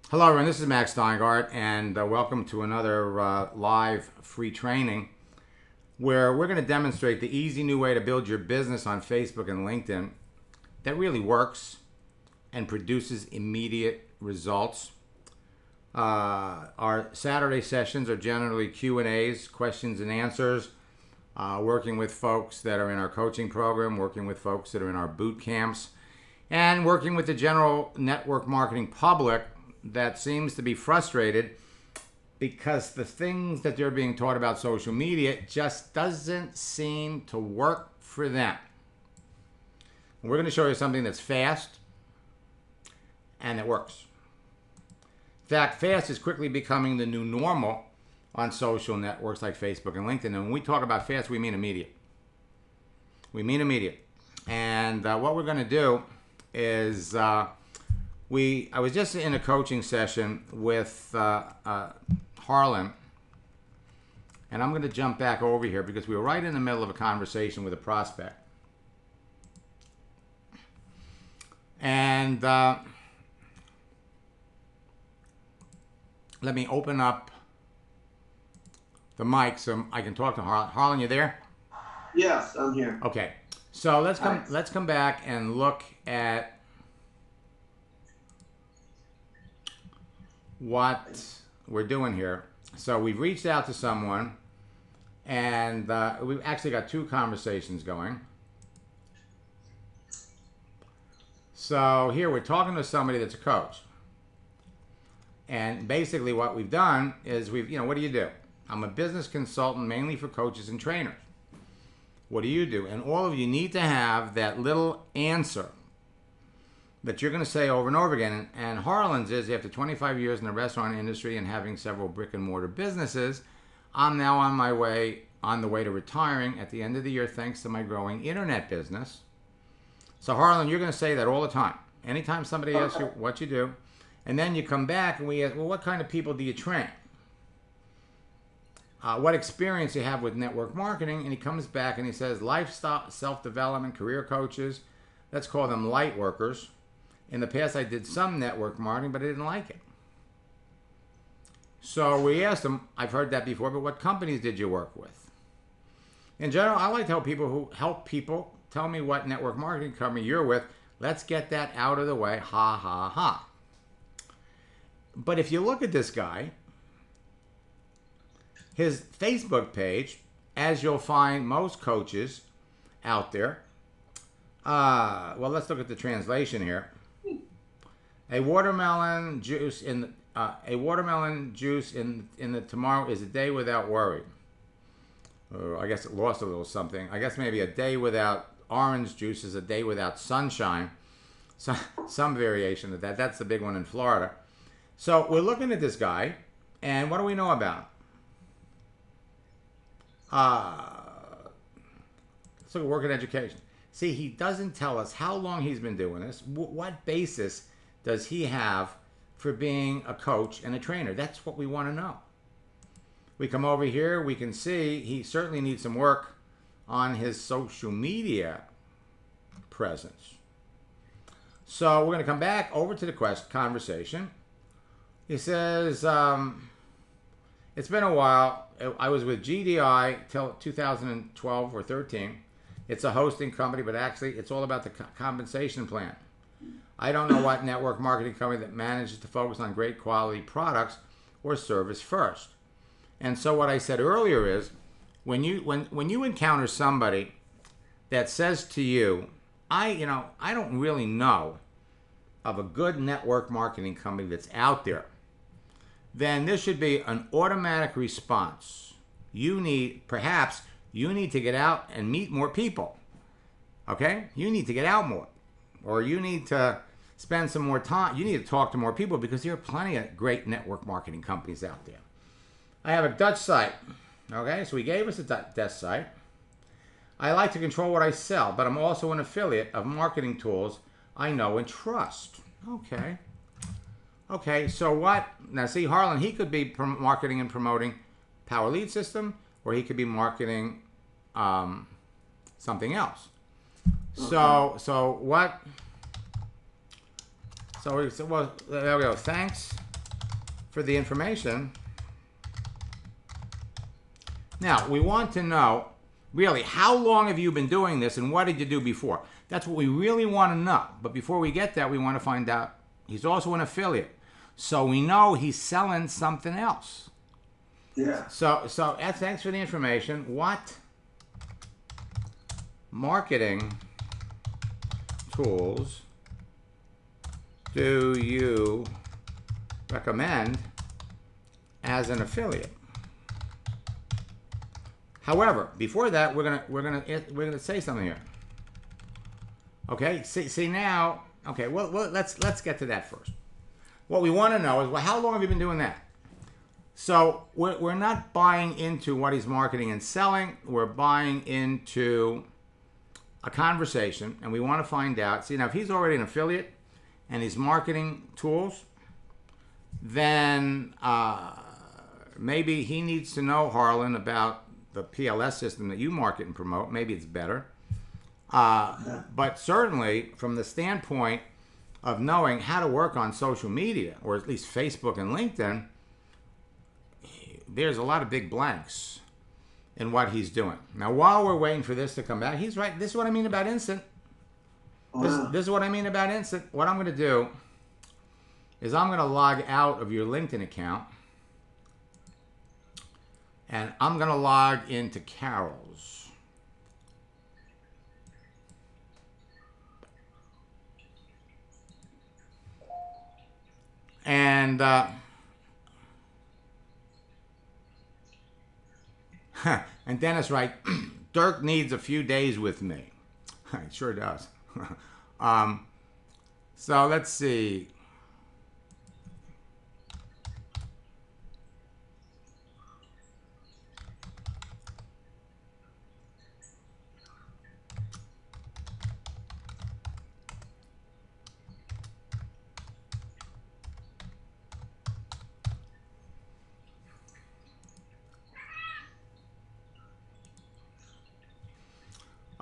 Hello, everyone. This is Max Steingart, and welcome to another live free training where we're going to demonstrate the easy new way to build your business on Facebook and LinkedIn that really works and produces immediate results. Our Saturday sessions are generally Q&As, questions and answers, working with folks that are in our coaching program, working with folks that are in our boot camps, and working with the general network marketing public that seems to be frustrated because the things that they're being taught about social media just doesn't seem to work for them. We're going to show you something that's fast and that works. In fact, fast is quickly becoming the new normal on social networks like Facebook and LinkedIn. And when we talk about fast, we mean immediate. We mean immediate. And what we're going to do is I was just in a coaching session with Harlan, and I'm going to jump back over here because we were right in the middle of a conversation with a prospect. And let me open up the mic so I can talk to Harlan. Harlan, you there? Yes, I'm here. Okay. So let's come back and look at what we're doing here. So we've reached out to someone, and we've actually got two conversations going. So here we're talking to somebody that's a coach, and basically what we've done is what do you do? I'm a business consultant mainly for coaches and trainers. What do you do? And all of you need to have that little answer that you're going to say over and over again. And Harlan's is, after 25 years in the restaurant industry and having several brick and mortar businesses, I'm now on the way to retiring at the end of the year thanks to my growing internet business. So Harlan, you're going to say that all the time. Anytime somebody asks you what you do, and then you come back and we ask, well, what kind of people do you train? What experience you have with network marketing? And he comes back and he says, lifestyle, self-development, career coaches, let's call them light workers. In the past, I did some network marketing, but I didn't like it. So we asked him, I've heard that before, but what companies did you work with? In general, I like to help people tell me what network marketing company you're with. Let's get that out of the way. Ha, ha, ha. But if you look at this guy, his Facebook page, as you'll find most coaches out there, well, let's look at the translation here. A watermelon juice in the tomorrow is a day without worry. I guess it lost a little something. I guess maybe a day without orange juice is a day without sunshine. Some variation of that. That's the big one in Florida. So we're looking at this guy, and what do we know about him? Let's look at work and education. See, he doesn't tell us how long he's been doing this. What basis does he have for being a coach and a trainer? That's what we want to know. We come over here, we can see he certainly needs some work on his social media presence. So we're going to come back over to the conversation. He says, it's been a while. I was with GDI till 2012 or 13. It's a hosting company, but actually it's all about the compensation plan. I don't know what network marketing company that manages to focus on great quality products or service first. And so what I said earlier is, when you encounter somebody that says to you, I don't really know of a good network marketing company that's out there, then this should be an automatic response. Perhaps you need to get out and meet more people. Okay? You need to get out more. Or you need to spend some more time. You need to talk to more people because there are plenty of great network marketing companies out there. I have a Dutch site. Okay, so he gave us a Dutch site. I like to control what I sell, but I'm also an affiliate of marketing tools I know and trust. Okay. Okay, so what? Now see, Harlan, he could be marketing and promoting Power Lead System, or he could be marketing something else. So what? So we said, well, there we go. Thanks for the information. Now, we want to know, really, how long have you been doing this and what did you do before? That's what we really want to know. But before we get that, we want to find out he's also an affiliate. So we know he's selling something else. Yeah. So thanks for the information. What marketing tools do you recommend as an affiliate? However, before that, we're gonna say something here. Okay. See now. Okay. Well, let's get to that first. What we want to know is, well, how long have you been doing that? So we're not buying into what he's marketing and selling. We're buying into a conversation, and we want to find out. See, now if he's already an affiliate and he's marketing tools, then maybe he needs to know, Harlan, about the PLS system that you market and promote. Maybe it's better. But certainly from the standpoint of knowing how to work on social media, or at least Facebook and LinkedIn, there's a lot of big blanks in what he's doing. Now, while we're waiting for this to come back, he's right. This is what I mean about instant. This is what I mean about instant. What I'm going to do is I'm going to log out of your LinkedIn account, and I'm going to log into Carol's. And and Dennis right, Dirk needs a few days with me. It sure does. So let's see.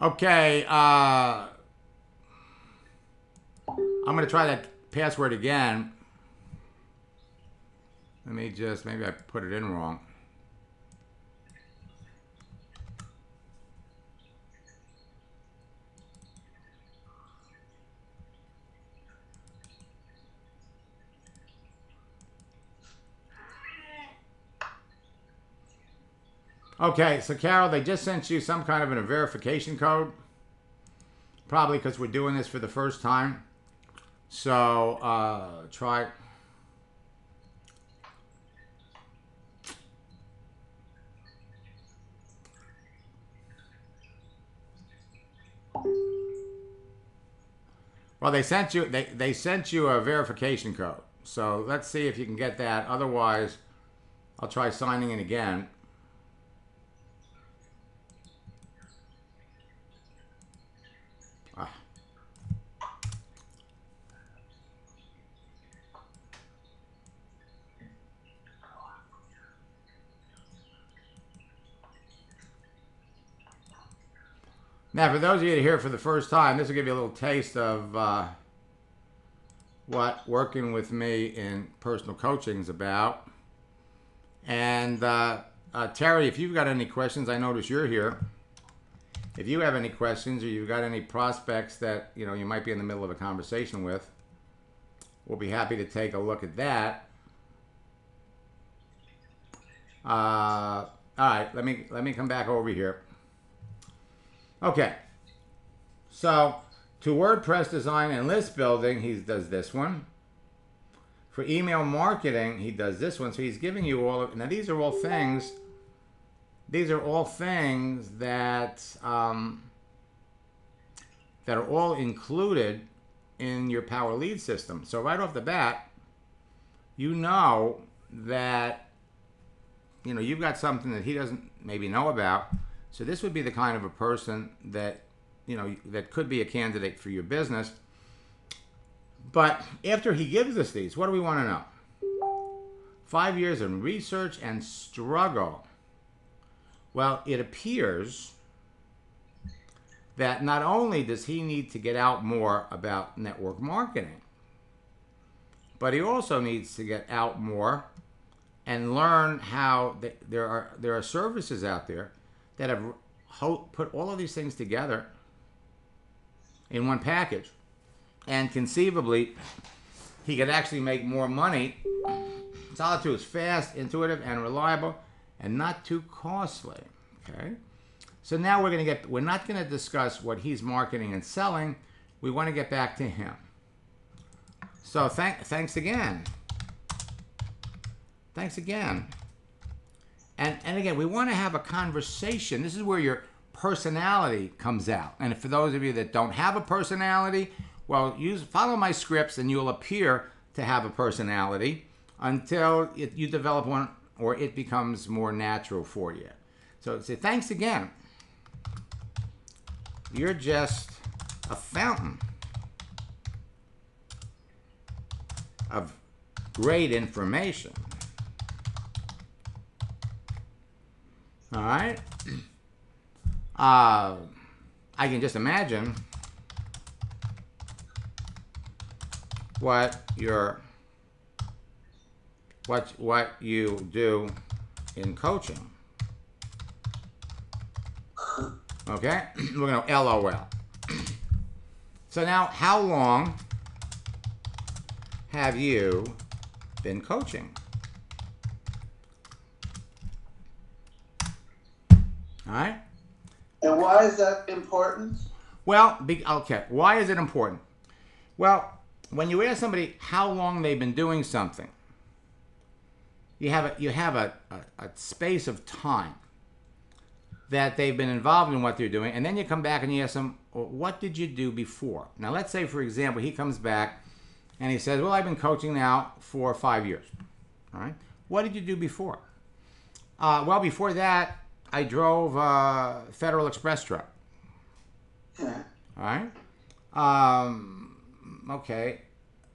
Okay, I'm going to try that password again. Let me just, maybe I put it in wrong. Okay, so Carol, they just sent you some kind of a verification code. Probably because we're doing this for the first time. So, try. Well, they sent you a verification code. So let's see if you can get that. Otherwise, I'll try signing in again. Now, for those of you that are here for the first time, this will give you a little taste of what working with me in personal coaching is about. And Terry, if you've got any questions, I notice you're here. If you have any questions or you've got any prospects that you might be in the middle of a conversation with, we'll be happy to take a look at that. All right, let me come back over here. Okay, so to WordPress design and list building, he does this one. For email marketing, he does this one. So he's giving you all of, now these are all things. These are all things that that are all included in your Power Lead system. So right off the bat, you know that you've got something that he doesn't maybe know about. So this would be the kind of a person that that could be a candidate for your business. But after he gives us these, what do we want to know? 5 years in research and struggle. Well, it appears that not only does he need to get out more about network marketing, but he also needs to get out more and learn how there are services out there that have put all of these things together in one package, and conceivably he could actually make more money. Solitude is fast, intuitive, and reliable, and not too costly. Okay, so now we're not going to discuss what he's marketing and selling. We want to get back to him. So thanks again. Thanks again. And again, we want to have a conversation. This is where your personality comes out. And for those of you that don't have a personality, well, follow my scripts and you'll appear to have a personality until you develop one or it becomes more natural for you. So say, thanks again. You're just a fountain of great information. All right. I can just imagine what you do in coaching. Okay, we're gonna LOL. So now, how long have you been coaching? All right. And why is that important? Well, okay. Why is it important? Well, when you ask somebody how long they've been doing something, you have a space of time that they've been involved in what they're doing, and then you come back and you ask them, well, what did you do before? Now, let's say, for example, he comes back and he says, well, I've been coaching now for 5 years. All right. What did you do before? Well, before that, I drove a Federal Express truck. Yeah. All right. Okay.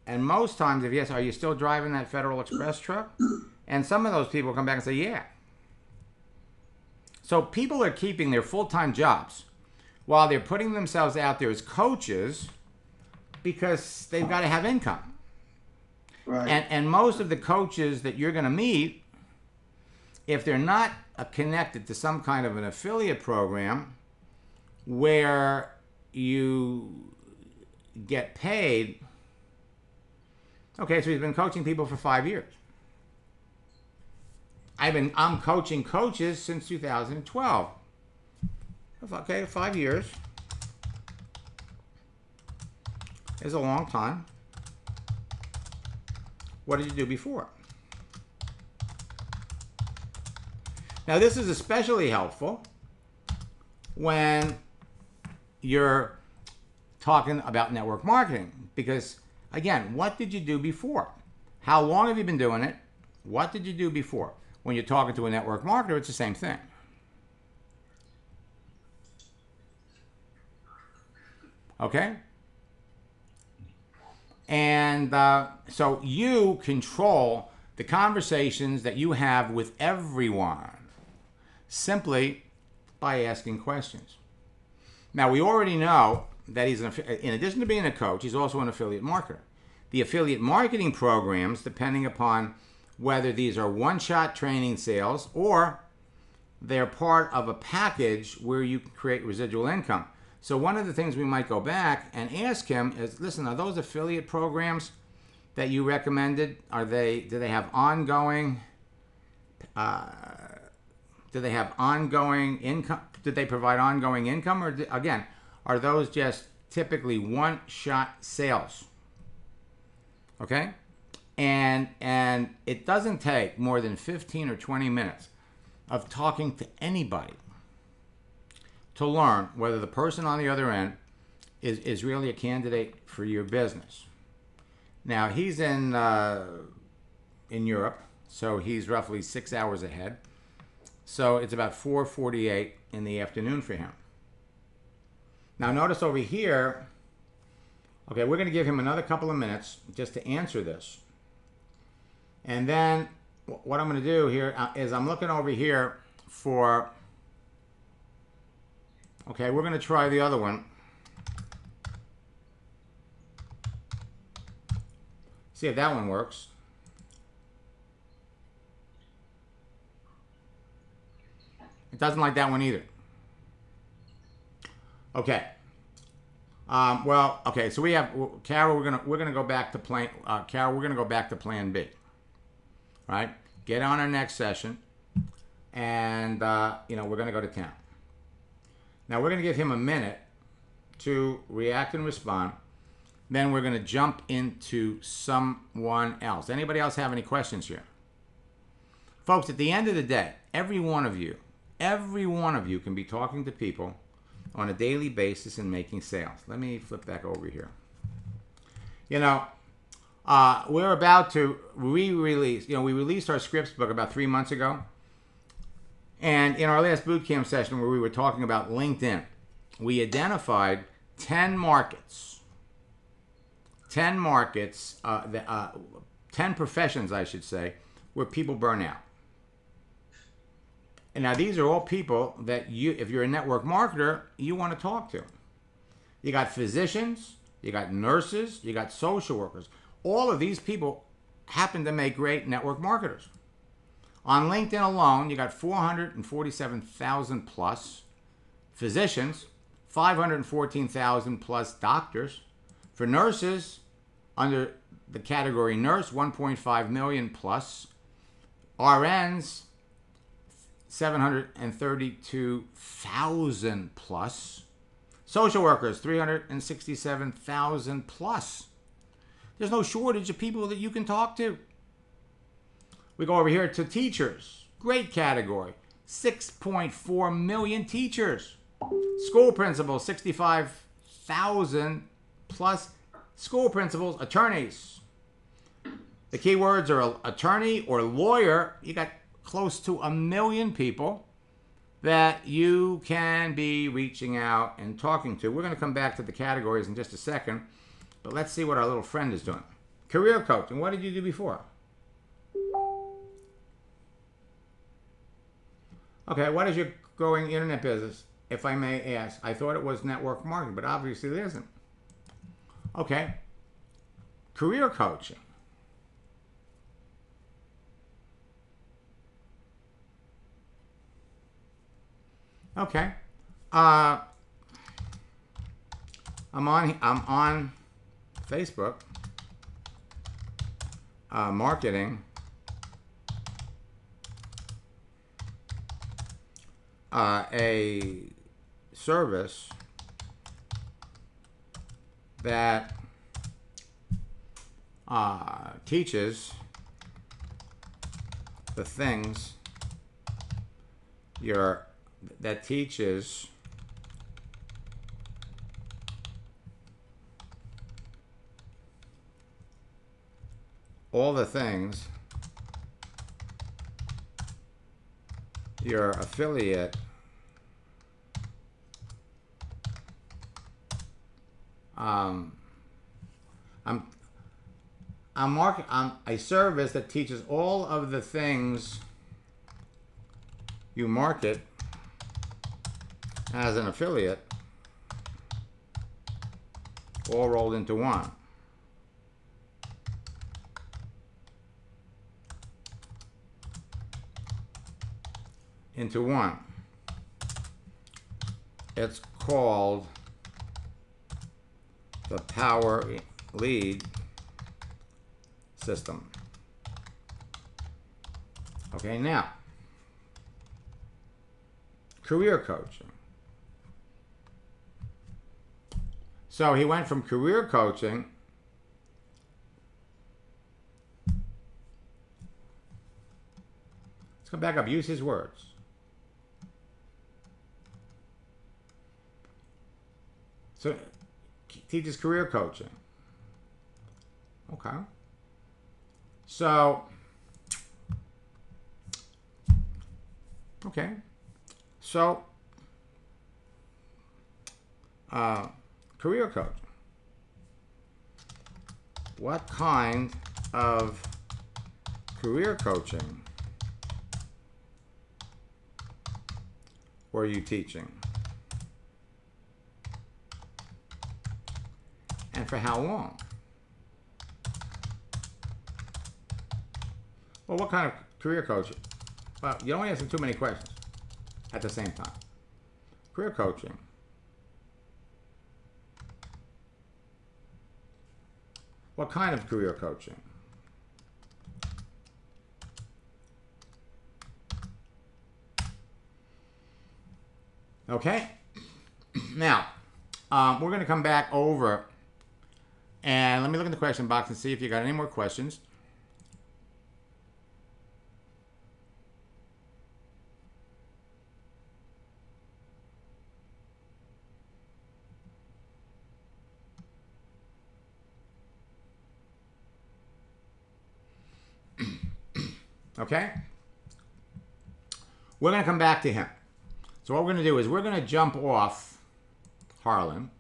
And most times, if yes, are you still driving that Federal Express truck? And some of those people come back and say, yeah. So people are keeping their full-time jobs while they're putting themselves out there as coaches because they've got to have income. Right. And most of the coaches that you're going to meet, if they're not connected to some kind of an affiliate program where you get paid, okay, so he's been coaching people for 5 years. I'm coaching coaches since 2012. Okay, 5 years is a long time. What did you do before? Now, this is especially helpful when you're talking about network marketing because, again, what did you do before? How long have you been doing it? What did you do before? When you're talking to a network marketer, it's the same thing. Okay? And so you control the conversations that you have with everyone simply by asking questions. Now, we already know that in addition to being a coach, he's also an affiliate marketer. The affiliate marketing programs, depending upon whether these are one-shot training sales or they're part of a package where you can create residual income. So one of the things we might go back and ask him is, listen, are those affiliate programs that you recommended, do they have ongoing income? Did they provide ongoing income? Or again, are those just typically one-shot sales? Okay? And it doesn't take more than 15 or 20 minutes of talking to anybody to learn whether the person on the other end is really a candidate for your business. Now, he's in Europe, so he's roughly 6 hours ahead. So it's about 4:48 in the afternoon for him. Now, notice over here, okay, we're going to give him another couple of minutes just to answer this. And then what I'm going to do here is I'm looking over here for, okay, we're going to try the other one. See if that one works. It doesn't like that one either. Okay. Well, okay. So we have Carol. We're gonna go back to plan. Carol, we're gonna go back to Plan B. Right. Get on our next session, and we're gonna go to town. Now we're gonna give him a minute to react and respond. Then we're gonna jump into someone else. Anybody else have any questions here? Folks, at the end of the day, every one of you can be talking to people on a daily basis and making sales. Let me flip back over here. We're about to re-release, we released our scripts book about 3 months ago. And in our last boot camp session where we were talking about LinkedIn, we identified 10 markets, 10 professions, I should say, where people burn out. And now these are all people that if you're a network marketer, you want to talk to. You got physicians, you got nurses, you got social workers. All of these people happen to make great network marketers. On LinkedIn alone, you got 447,000 plus physicians, 514,000 plus doctors. For nurses, under the category nurse, 1.5 million plus. RNs, 732,000 plus. Social workers, 367,000 plus. There's no shortage of people that you can talk to. We go over here to teachers. Great category. 6.4 million teachers. School principals, 65,000 plus school principals. Attorneys. The key words are attorney or lawyer. You got close to 1 million people that you can be reaching out and talking to. We're going to come back to the categories in just a second, but let's see what our little friend is doing. Career coaching. What did you do before? Okay, what is your growing internet business, if I may ask? I thought it was network marketing, but obviously it isn't. Okay. Career coaching. Okay. I'm on Facebook. Marketing. A service that teaches the things that teaches all the things your affiliate I'm a service that teaches all of the things you market as an affiliate, all rolled into one. It's called the Power Lead System. Okay, now, career coaching. So he went from career coaching let's come back up, use his words. So teaches career coaching. Okay. So, okay. So, career coach. What kind of career coaching were you teaching? And for how long? Well, what kind of career coaching? Well, you don't answer too many questions. at the same time. Career coaching. What kind of career coaching? Okay. Now, we're going to come back over and let me look in the question box and see if you got any more questions. Okay? We're going to come back to him. So what we're going to do is we're going to jump off Harlan.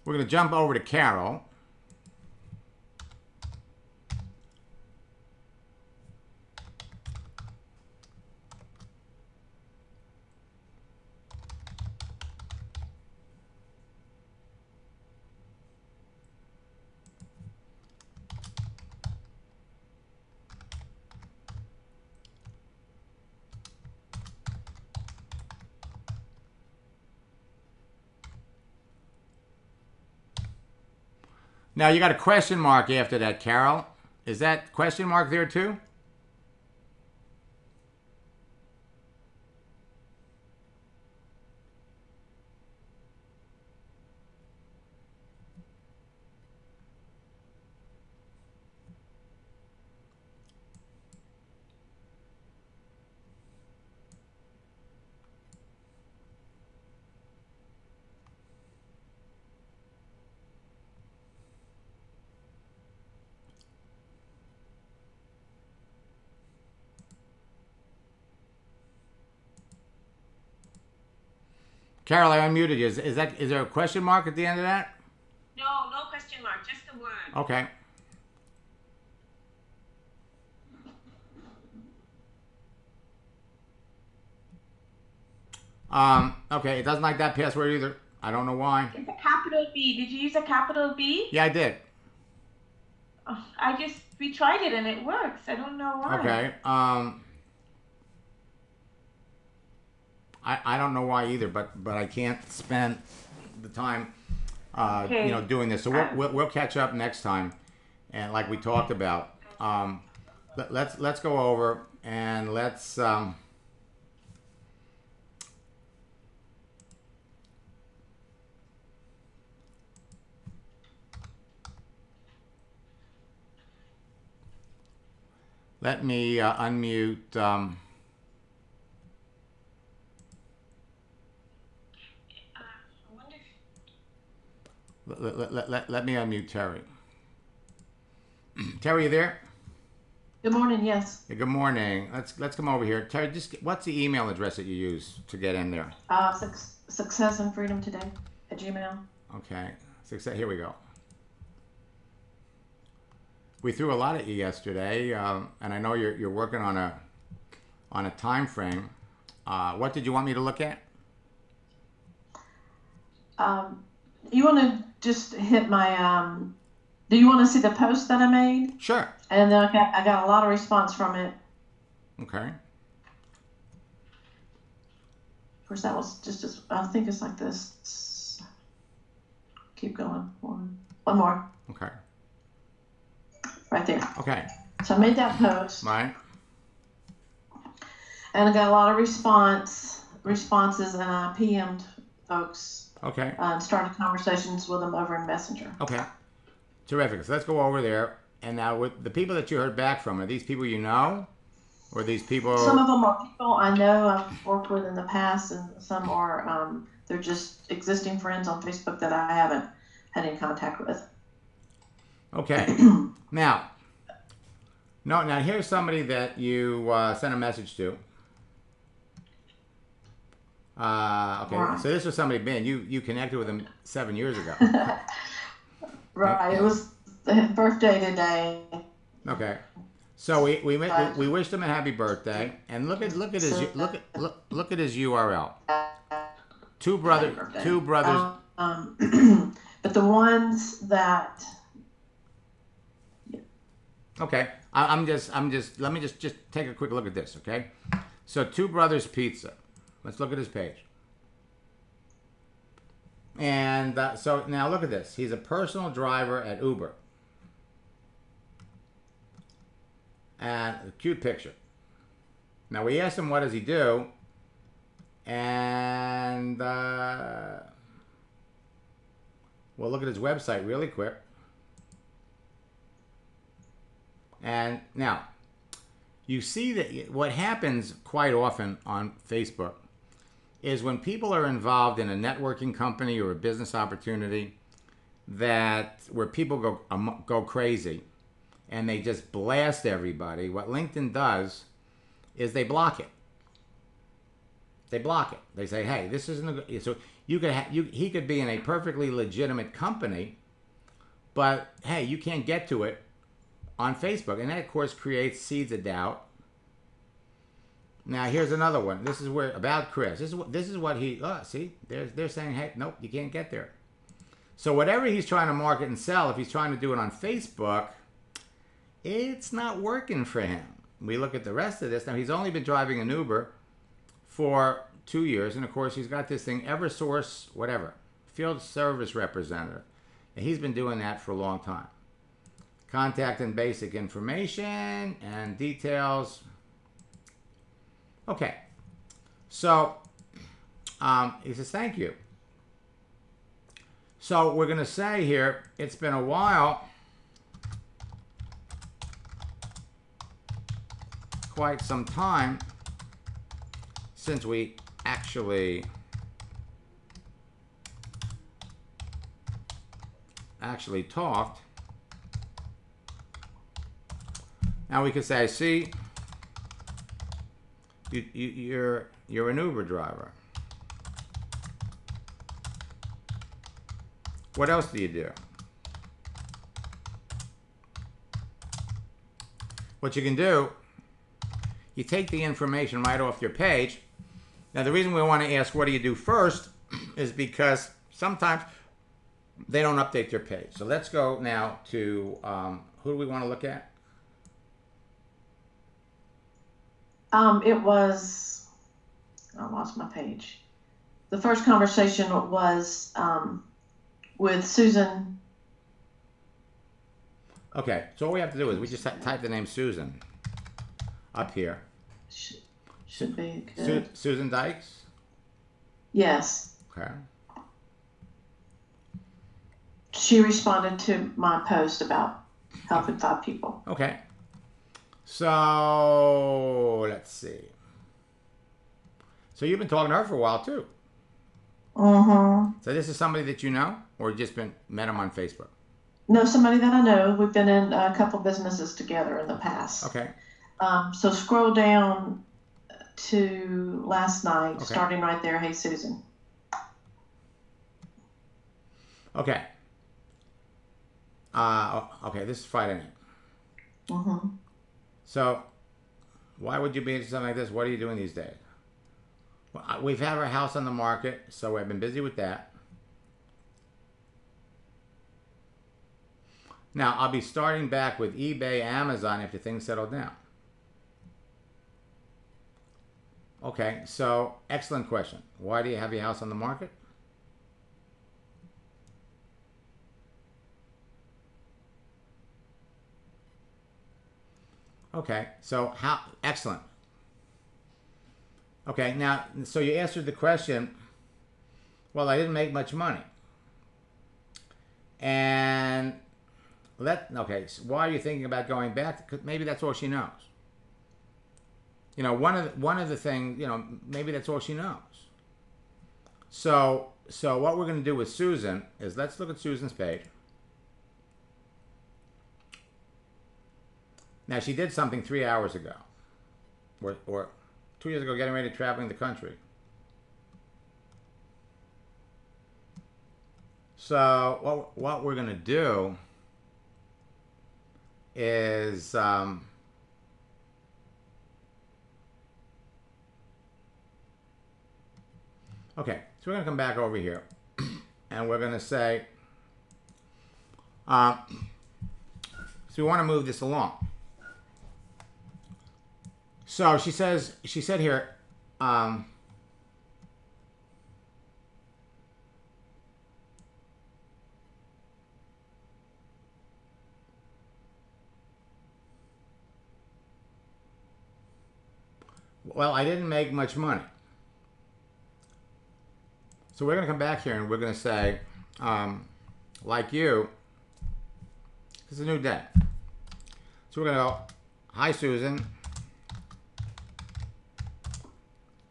We're going to jump over to Carol. Now you got a question mark after that, Carol. Is that question mark there too? Carol, I unmuted you. Is there a question mark at the end of that? No, no question mark, just the word. Okay. Okay, it doesn't like that password either. I don't know why. It's a capital B. Did you use a capital B? Yeah, I did. Oh, we tried it and it works. I don't know why. Okay. I don't know why either, but I can't spend the time, Okay. doing this. So we'll catch up next time, and like we talked about, let's go over and let's let me unmute. I wonder if... Let me unmute Terry. Terry, you there? Good morning, yes. Hey, good morning. Let's come over here. Terry, what's the email address that you use to get in there? Success and Freedom Today at Gmail. Okay. Success. Here we go. We threw a lot at you yesterday, and I know you're working on a time frame. What did you want me to look at? You want to just hit my, do you want to see the post that I made? Sure. And then I got a lot of response from it. Okay. Of course, that was just, I think it's like this. Keep going. One more. Okay. Right there. Okay. So I made that post. Right. And I got a lot of responses, and I PM'd folks. Okay. And started conversations with them over in Messenger. Okay. Terrific. So let's go over there. And now with the people that you heard back from, are these people you know? Or are these people... Some of them are people I know I've worked with in the past, and some are, they're just existing friends on Facebook that I haven't had any contact with. Okay. Now here's somebody that you sent a message to. Okay. Right. So this was somebody, Ben, you connected with him 7 years ago. Right. It was his birthday today. Okay. So we wished him a happy birthday, and look at his URL. Two brothers. But the ones that Okay, let me just take a quick look at this, okay? So, Two Brothers Pizza. Let's look at his page. And so now look at this. He's a personal driver at Uber. And a cute picture. Now we asked him what does he do, and we'll look at his website really quick. And now, you see that what happens quite often on Facebook is when people are involved in a networking company or a business opportunity where people go crazy and they just blast everybody, what LinkedIn does is they block it. They block it. They say, hey, this isn't a, so you could he could be in a perfectly legitimate company, but hey, you can't get to it on Facebook. And that, of course, creates seeds of doubt. Now, here's another one. This is where, about Chris. This is what he, see, they're saying, hey, nope, you can't get there. So whatever he's trying to market and sell, if he's trying to do it on Facebook, it's not working for him. We look at the rest of this. Now, he's only been driving an Uber for 2 years. And, of course, he's got this thing, Eversource, whatever, field service representative. And he's been doing that for a long time. Contact and basic information and details. Okay. So, he says, thank you. So, we're going to say here, it's been a while, quite some time, since we actually talked. Now we could say, see, you're an Uber driver. What else do you do? What you can do, you take the information right off your page. Now, the reason we want to ask what do you do first is because sometimes they don't update their page. So let's go now to, who do we want to look at? It was, I lost my page. The first conversation was with Susan. Okay, so all we have to do is we just type the name Susan up here. Should be good. Susan Dykes? Yes. Okay. She responded to my post about helping 5 people. Okay. So, let's see. So you've been talking to her for a while, too. Mm-hmm. So this is somebody that you know, or just met him on Facebook? No, somebody that I know. We've been in a couple businesses together in the past. Okay. So scroll down to last night, Okay. starting right there. Hey, Susan. Okay. Okay, this is Friday night. Mm-hmm. So, why would you be into something like this? What are you doing these days? Well, we've had our house on the market, so I've been busy with that. Now, I'll be starting back with eBay, Amazon after things settle down. Okay, so excellent question. Why do you have your house on the market? Okay, so excellent. Okay, now, so you answered the question, well, I didn't make much money. And okay, so why are you thinking about going back? 'Cause maybe that's all she knows. You know, one of the things, you know, maybe that's all she knows. So what we're going to do with Susan is let's look at Susan's page. Now, she did something 3 hours ago, or 2 years ago, getting ready to traveling the country. So what we're going to do is okay, so we're going to come back over here, and we're going to say, So we want to move this along. So she said here, well, I didn't make much money. So we're going to come back here and we're going to say, like you, it's a new day. So we're going to go, hi, Susan.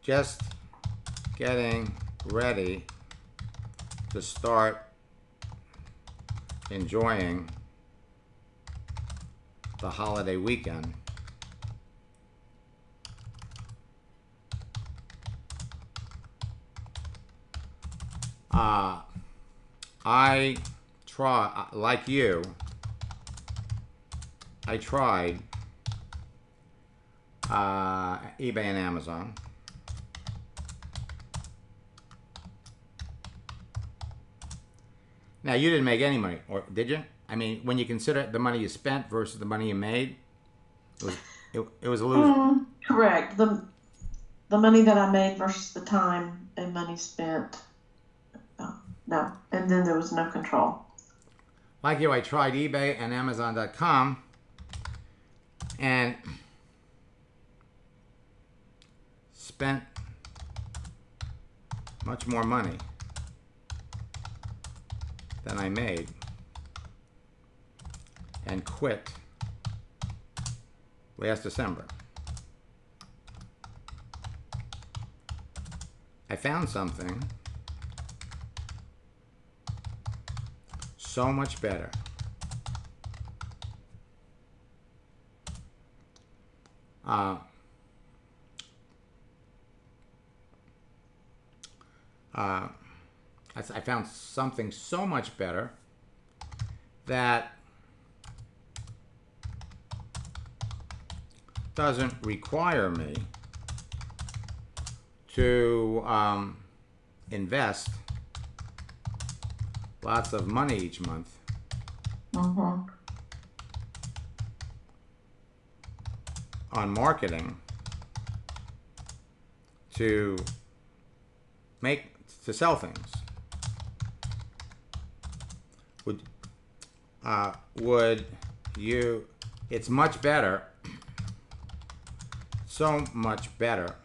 Just getting ready to start enjoying the holiday weekend. I try, like you, I tried eBay and Amazon. Now, you didn't make any money, or did you? I mean, when you consider the money you spent versus the money you made, it was a loser. Correct. The money that I made versus the time and money spent. No. And then there was no control. Like you, I tried eBay and Amazon.com, and spent much more money than I made, and quit last December. I found something so much better. I found something so much better that doesn't require me to invest lots of money each month. Mm-hmm. On marketing to sell things. Would you, it's much better, so much better,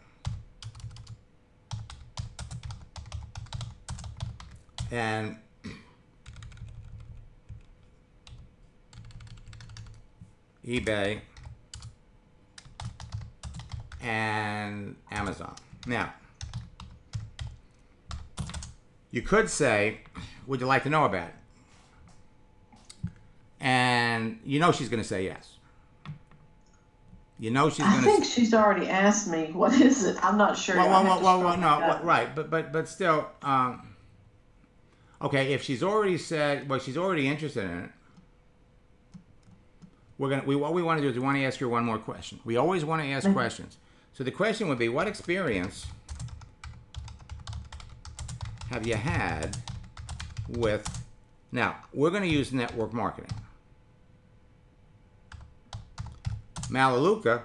and eBay and Amazon. Now, you could say, would you like to know about it? And you know she's going to say yes. You know she's going to. I think she's already asked me, what is it? I'm not sure. Right, but still, okay. If she's already said, well, she's already interested in it. What we want to do is we want to ask her one more question. We always want to ask questions. So the question would be, what experience have you had with? Now we're going to use network marketing. Malaluka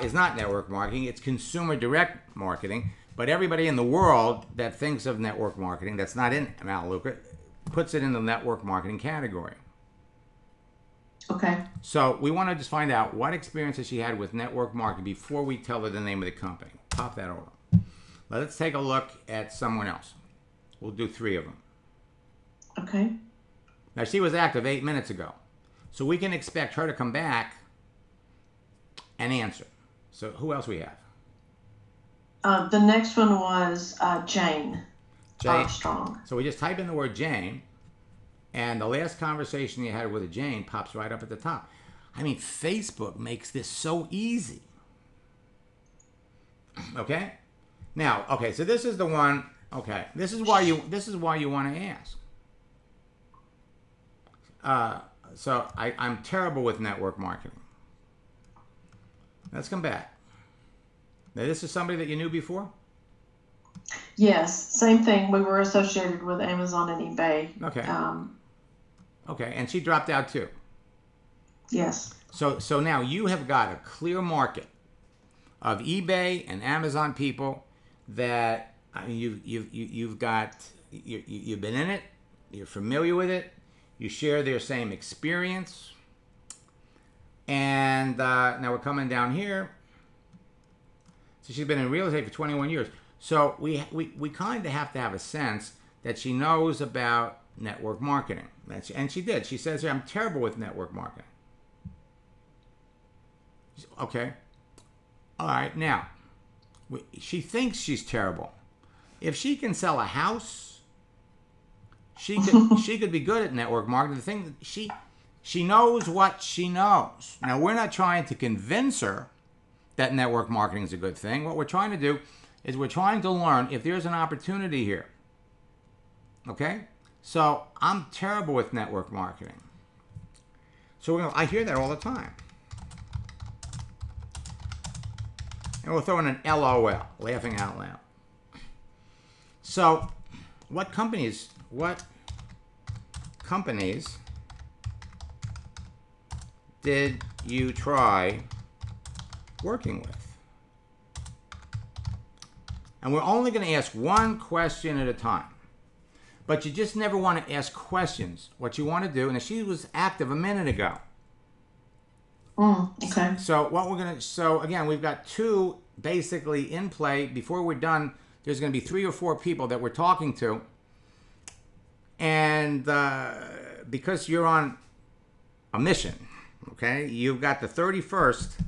is not network marketing, it's consumer direct marketing, but everybody in the world that thinks of network marketing that's not in Malaluka puts it in the network marketing category. Okay. So we want to just find out what experiences she had with network marketing before we tell her the name of the company. Pop that over. Let's take a look at someone else. We'll do 3 of them. Okay. Now she was active 8 minutes ago. So we can expect her to come back and answer. So who else we have? The next one was Jane Armstrong. So we just type in the word Jane, and the last conversation you had with a Jane pops right up at the top. I mean, Facebook makes this so easy. Okay? Now, okay, so this is the one. Okay, this is why you want to ask. So I'm terrible with network marketing. Let's come back. Now, this is somebody that you knew before? Yes, same thing. We were associated with Amazon and eBay. Okay. Okay, and she dropped out too. Yes. So now you have got a clear market of eBay and Amazon people that you've been in it, you're familiar with it, you share their same experience, and now we're coming down here. So she's been in real estate for 21 years. So we kind of have to have a sense that she knows about network marketing, and she did. She says here, "I'm terrible with network marketing." Okay. All right. Now, she thinks she's terrible. If she can sell a house, she could be good at network marketing. The thing that she knows what she knows. Now, we're not trying to convince her that network marketing is a good thing. What we're trying to do is we're trying to learn if there's an opportunity here. Okay? So, I'm terrible with network marketing. So I hear that all the time. And we'll throw in an LOL, laughing out loud. So, what companies did you try working with? And we're only going to ask one question at a time. But you just never want to ask questions. What you want to do, and she was active a minute ago. Okay. So again, we've got two basically in play. Before we're done, there's going to be 3 or 4 people that we're talking to. And because you're on a mission, okay, you've got the 31st,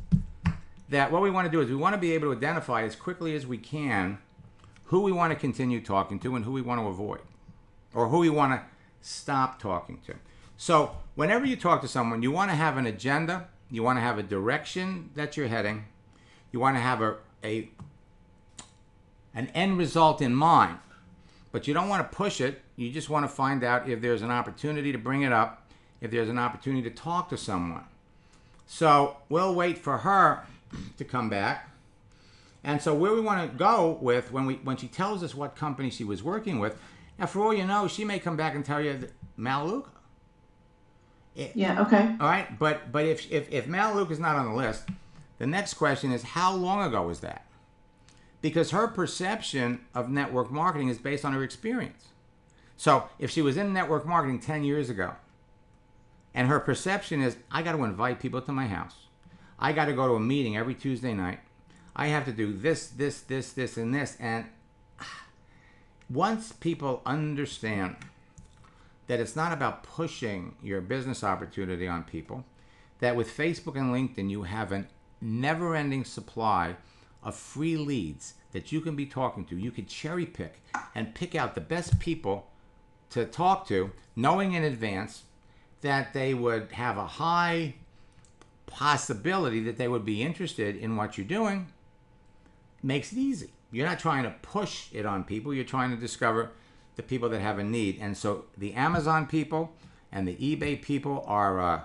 that what we want to do is we want to be able to identify as quickly as we can who we want to continue talking to and who we want to avoid, or who we want to stop talking to. So whenever you talk to someone, you want to have an agenda. You want to have a direction that you're heading. You want to have an end result in mind. But you don't want to push it. You just want to find out if there's an opportunity to bring it up, if there's an opportunity to talk to someone. So we'll wait for her to come back. And so where we want to go with, when she tells us what company she was working with, now for all you know, she may come back and tell you that Malaluca. Yeah, okay. All right, but if Malaluca is not on the list, the next question is, how long ago was that? Because her perception of network marketing is based on her experience. So if she was in network marketing 10 years ago, and her perception is, I got to invite people to my house, I got to go to a meeting every Tuesday night, I have to do this, and this, and once people understand that it's not about pushing your business opportunity on people, that with Facebook and LinkedIn you have a never-ending supply of free leads that you can be talking to. You could cherry pick and pick out the best people to talk to, knowing in advance that they would have a high possibility that they would be interested in what you're doing. Makes it easy. You're not trying to push it on people. You're trying to discover the people that have a need. And so the Amazon people and the eBay people are a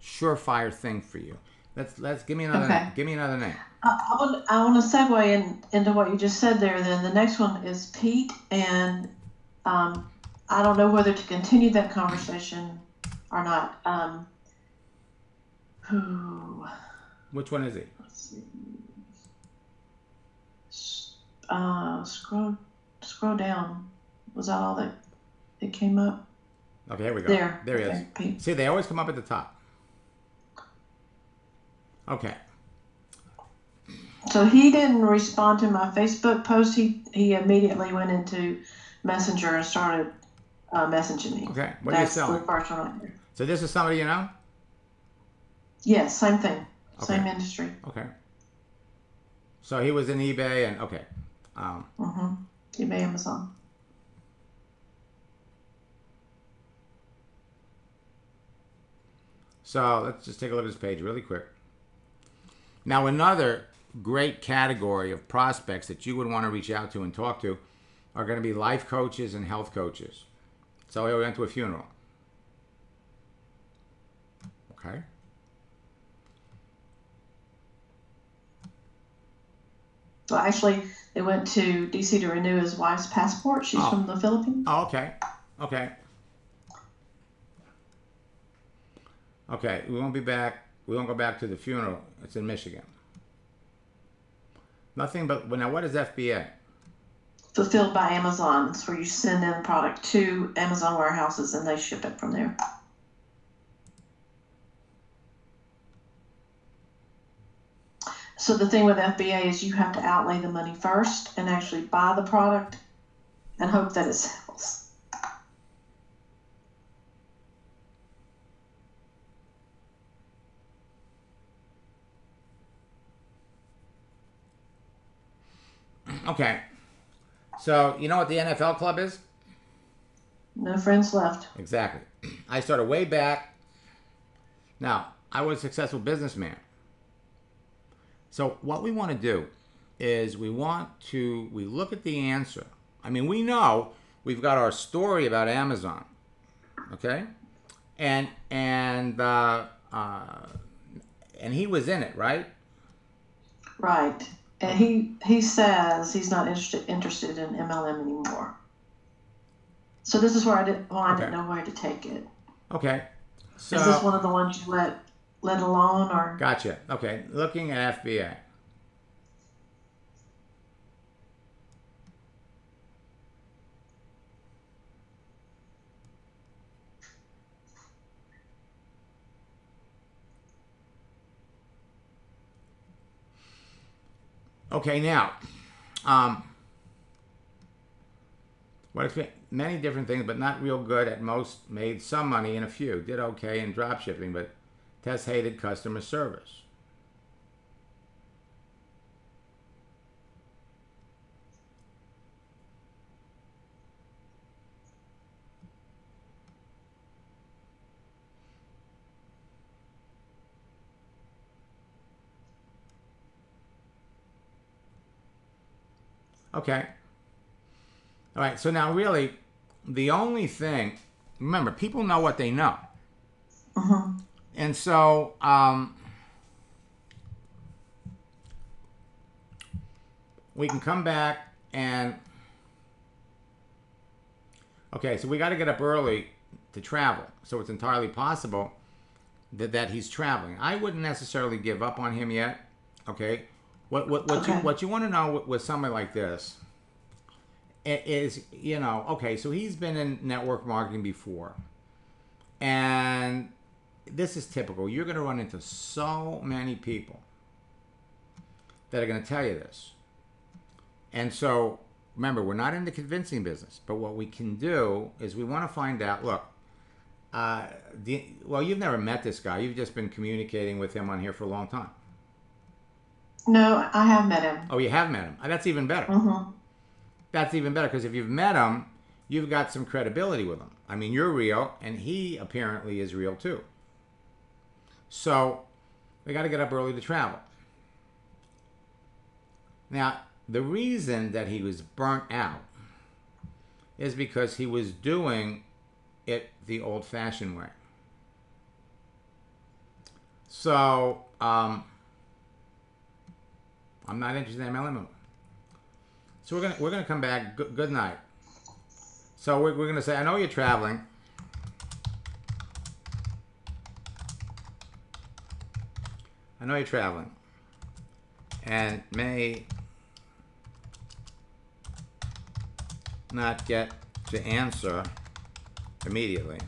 surefire thing for you. Let's give me another name. I want to segue into what you just said there. Then the next one is Pete, and I don't know whether to continue that conversation or not. Which one is he? Let's see. Scroll down. Was that all that it came up? Okay, here we go. There he is. Pete. See, they always come up at the top. Okay. So he didn't respond to my Facebook post. He immediately went into Messenger and started messaging me. Okay. What are you selling? That's the first one right there. So this is somebody you know? Yes, same thing. Okay. Same industry. Okay. So he was in eBay and okay. eBay, Amazon. So let's just take a look at this page really quick. Now another great category of prospects that you would want to reach out to and talk to are going to be life coaches and health coaches. So we went to a funeral. Okay. So actually, they went to DC to renew his wife's passport. She's from the Philippines. Oh, okay. Okay. Okay, we won't be back. We won't go back to the funeral. It's in Michigan. Nothing but now. What is FBA? Fulfilled by Amazon. It's where you send in product to Amazon warehouses and they ship it from there. So the thing with FBA is you have to outlay the money first and actually buy the product and hope that it sells. Okay. So, you know what the NFL club is? No friends left. Exactly. I started way back. Now, I was a successful businessman. So, what we want to do is we look at the answer. I mean, we know we've got our story about Amazon. Okay? And he was in it, right? Right. And he says he's not interested in MLM anymore. So this is where I didn't know where to take it. Okay. So is this one of the ones you let alone, or? Gotcha. Okay. Looking at FBA. Okay, now, many different things, but not real good at most. Made some money in a few. Did okay in drop shipping, but Tess hated customer service. Okay. All right. So now, really, the only thing, remember, people know what they know. Uh-huh. And so, we can come back and, okay, so we got to get up early to travel. So it's entirely possible that he's traveling. I wouldn't necessarily give up on him yet. Okay. What you want to know with somebody like this is, okay, so he's been in network marketing before. And this is typical. You're going to run into so many people that are going to tell you this. And so, remember, we're not in the convincing business. But what we can do is we want to find out, look, you've never met this guy. You've just been communicating with him on here for a long time. No, I have met him. Oh, you have met him. That's even better. Mm-hmm. That's even better, because if you've met him, you've got some credibility with him. I mean, you're real, and he apparently is real too. So, we got to get up early to travel. Now, the reason that he was burnt out is because he was doing it the old-fashioned way. So, I'm not interested in MLM. So we're gonna come back. Good night. So we're gonna say, I know you're traveling. I know you're traveling, and may not get to answer immediately.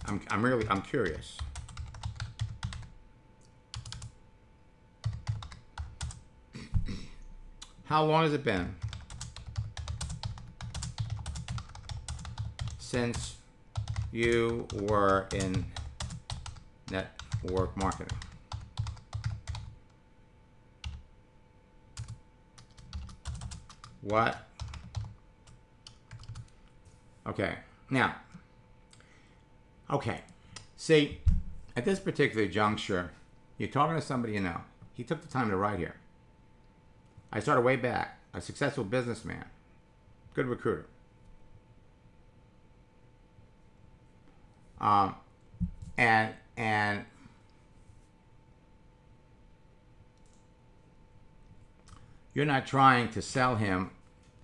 I'm curious. How long has it been since you were in network marketing? What? Okay. Now, okay. See, at this particular juncture, you're talking to somebody you know. He took the time to write here. I started way back. A successful businessman. Good recruiter. And you're not trying to sell him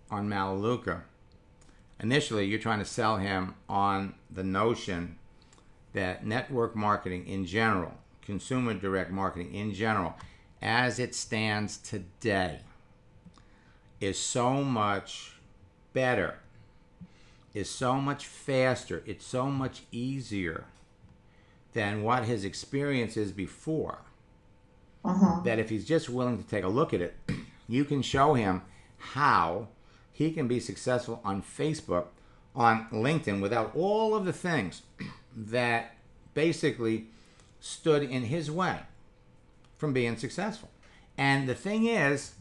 on Melaleuca initially you're trying to sell him on the notion that network marketing in general, consumer direct marketing in general, as it stands today, is so much better, is so much faster, it's so much easier than what his experience is before. That if he's just willing to take a look at it, you can show him how he can be successful on Facebook, on LinkedIn, without all of the things that basically stood in his way from being successful. And the thing is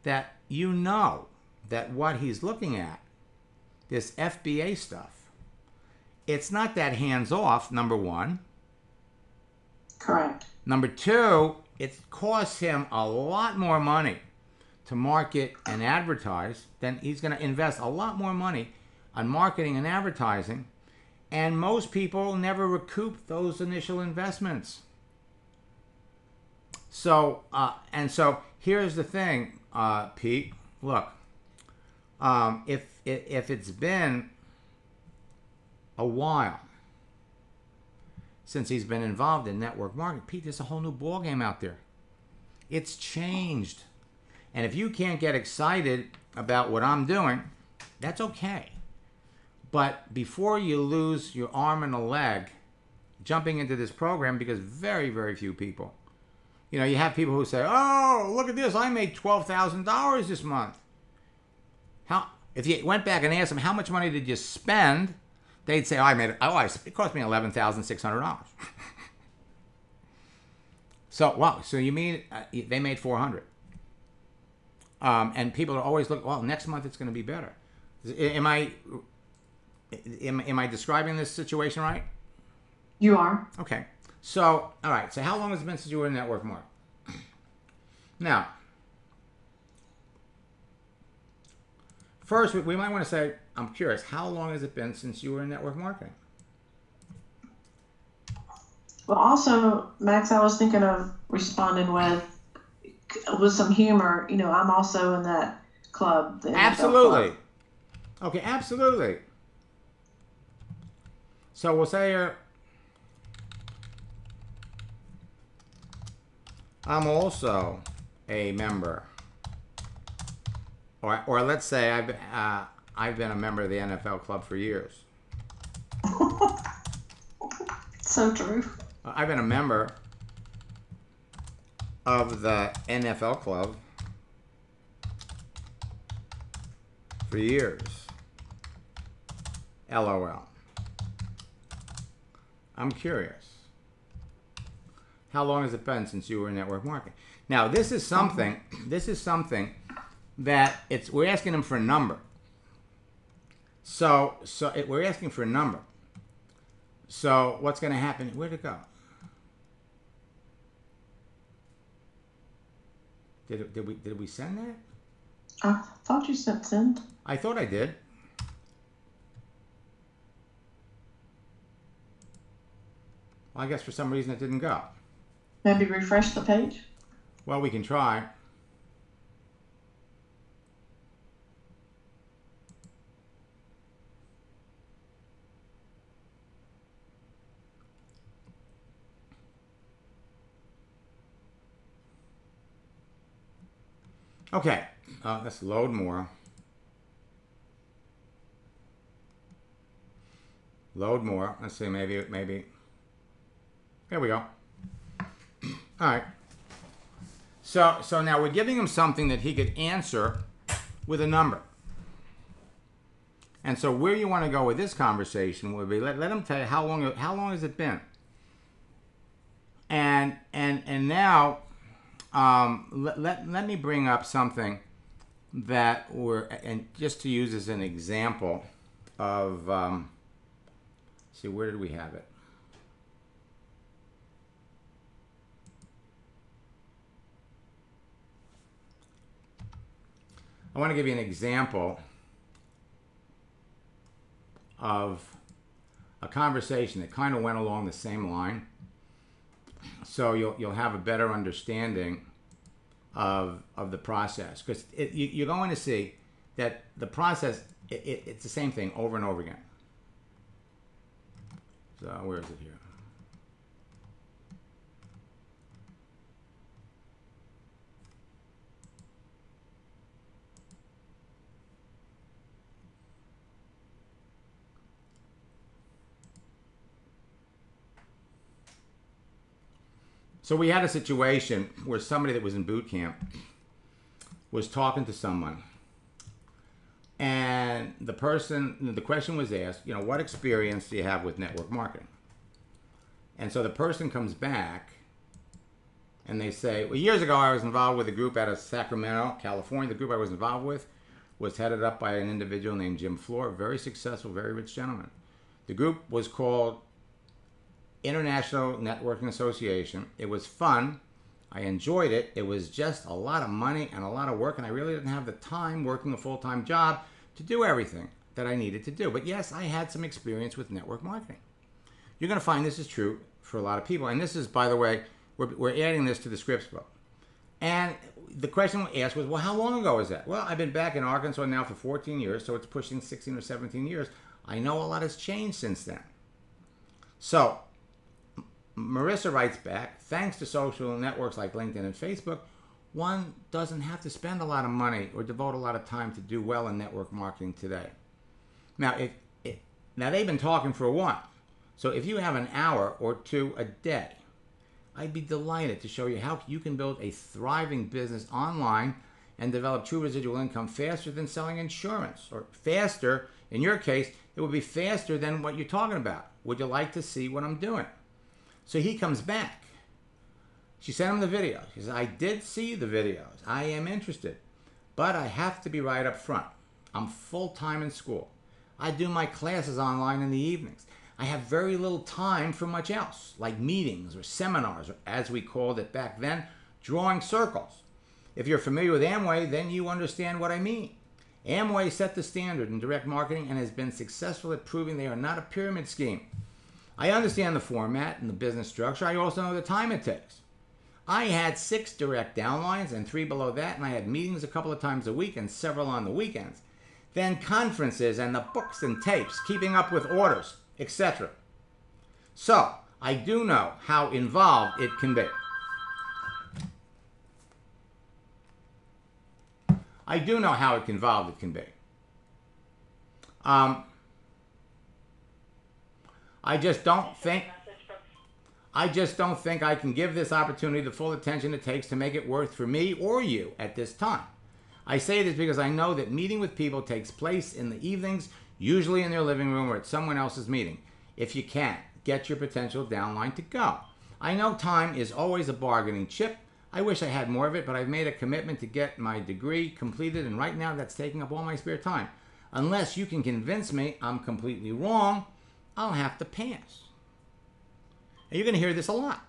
that you know that what he's looking at, this FBA stuff, it's not that hands-off, number one. Correct. Number two, it costs him a lot more money to market and advertise. Then he's going to invest a lot more money on marketing and advertising. And most people never recoup those initial investments. So, so here's the thing, Pete. Look, if it's been a while since he's been involved in network marketing, Pete, there's a whole new ballgame out there. It's changed. And if you can't get excited about what I'm doing, that's okay. But before you lose your arm and a leg jumping into this program, because very, very few people, you have people who say, oh, look at this, I made $12,000 this month. If you went back and asked them, how much money did you spend? They'd say, it cost me $11,600. So, wow, so you mean they made $400? And people are always looking, well, next month it's going to be better. Am I describing this situation right? You are. Okay. So, all right. So how long has it been since you were in network marketing? Now, first, we might want to say, I'm curious, how long has it been since you were in network marketing? Well, also, Max, I was thinking of responding with some humor. I'm also in that club. The NFL Absolutely. club. Okay, absolutely. So we'll say I'm also a member, or let's say I've been a member of the NFL club for years. So true. I've been a member of the NFL club for years. LOL. I'm curious. How long has it been since you were in network marketing? Now, this is something that we're asking them for a number. So we're asking for a number. So what's going to happen? Where'd it go? Did we send that? I thought you said send. I thought I did. Well, I guess for some reason it didn't go. Maybe refresh the page. Well, we can try. Okay, let's load more. Load more. Let's see, maybe. There we go. All right. So now we're giving him something that he could answer with a number. And so where you want to go with this conversation would be let him tell you how long has it been. And now let me bring up something that and just to use as an example of see, where did we have it? I want to give you an example of a conversation that kind of went along the same line, so you'll have a better understanding of the process, because you're going to see that the process it's the same thing over and over again. So where is it here? So we had a situation where somebody that was in boot camp was talking to someone, and the question was asked, what experience do you have with network marketing? And so the person comes back and they say, well, years ago I was involved with a group out of Sacramento, California. The group I was involved with was headed up by an individual named Jim Floor, very successful, very rich gentleman. The group was called International Networking Association. It was fun. I enjoyed it. It was just a lot of money and a lot of work, and I really didn't have the time working a full-time job to do everything that I needed to do. But yes, I had some experience with network marketing. You're going to find this is true for a lot of people. And this is, by the way, we're adding this to the scripts book. And the question asked was, well, how long ago was that? Well, I've been back in Arkansas now for 14 years, so it's pushing 16 or 17 years. I know a lot has changed since then. So Marissa writes back, thanks to social networks like LinkedIn and Facebook, one doesn't have to spend a lot of money or devote a lot of time to do well in network marketing today. Now, now they've been talking for a while. So if you have an hour or two a day, I'd be delighted to show you how you can build a thriving business online and develop true residual income faster than selling insurance, or faster. In your case, it would be faster than what you're talking about. Would you like to see what I'm doing? So he comes back. She sent him the video. She says, I did see the videos. I am interested, but I have to be right up front. I'm full-time in school. I do my classes online in the evenings. I have very little time for much else, like meetings or seminars, or as we called it back then, drawing circles. If you're familiar with Amway, then you understand what I mean. Amway set the standard in direct marketing and has been successful at proving they are not a pyramid scheme. I understand the format and the business structure. I also know the time it takes. I had 6 direct downlines and 3 below that, and I had meetings a couple of times a week and several on the weekends. Then conferences and the books and tapes, keeping up with orders, etc. So, I do know how involved it can be. I do know how involved it can be. I just don't think I can give this opportunity the full attention it takes to make it worth for me or you at this time. I say this because I know that meeting with people takes place in the evenings, usually in their living room or at someone else's meeting. If you can't, get your potential downline to go. I know time is always a bargaining chip. I wish I had more of it, but I've made a commitment to get my degree completed, and right now that's taking up all my spare time. Unless you can convince me I'm completely wrong, I'll have to pass. And you're going to hear this a lot.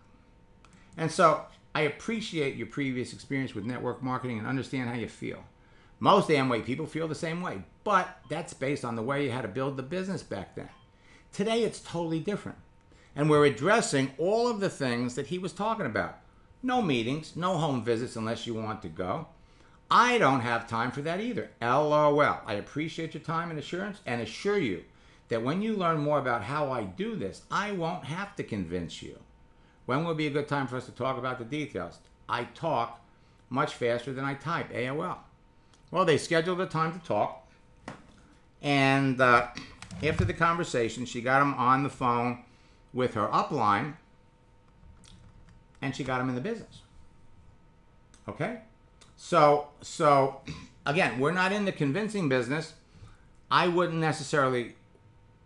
And so I appreciate your previous experience with network marketing and understand how you feel. Most Amway people feel the same way, but that's based on the way you had to build the business back then. Today it's totally different. And we're addressing all of the things that he was talking about. No meetings, no home visits unless you want to go. I don't have time for that either. LOL. I appreciate your time and assurance and assure you that when you learn more about how I do this, I won't have to convince you. When will be a good time for us to talk about the details? I talk much faster than I type, AOL. Well, they scheduled a time to talk, and after the conversation, she got him on the phone with her upline, and she got him in the business. Okay? So again, we're not in the convincing business. I wouldn't necessarily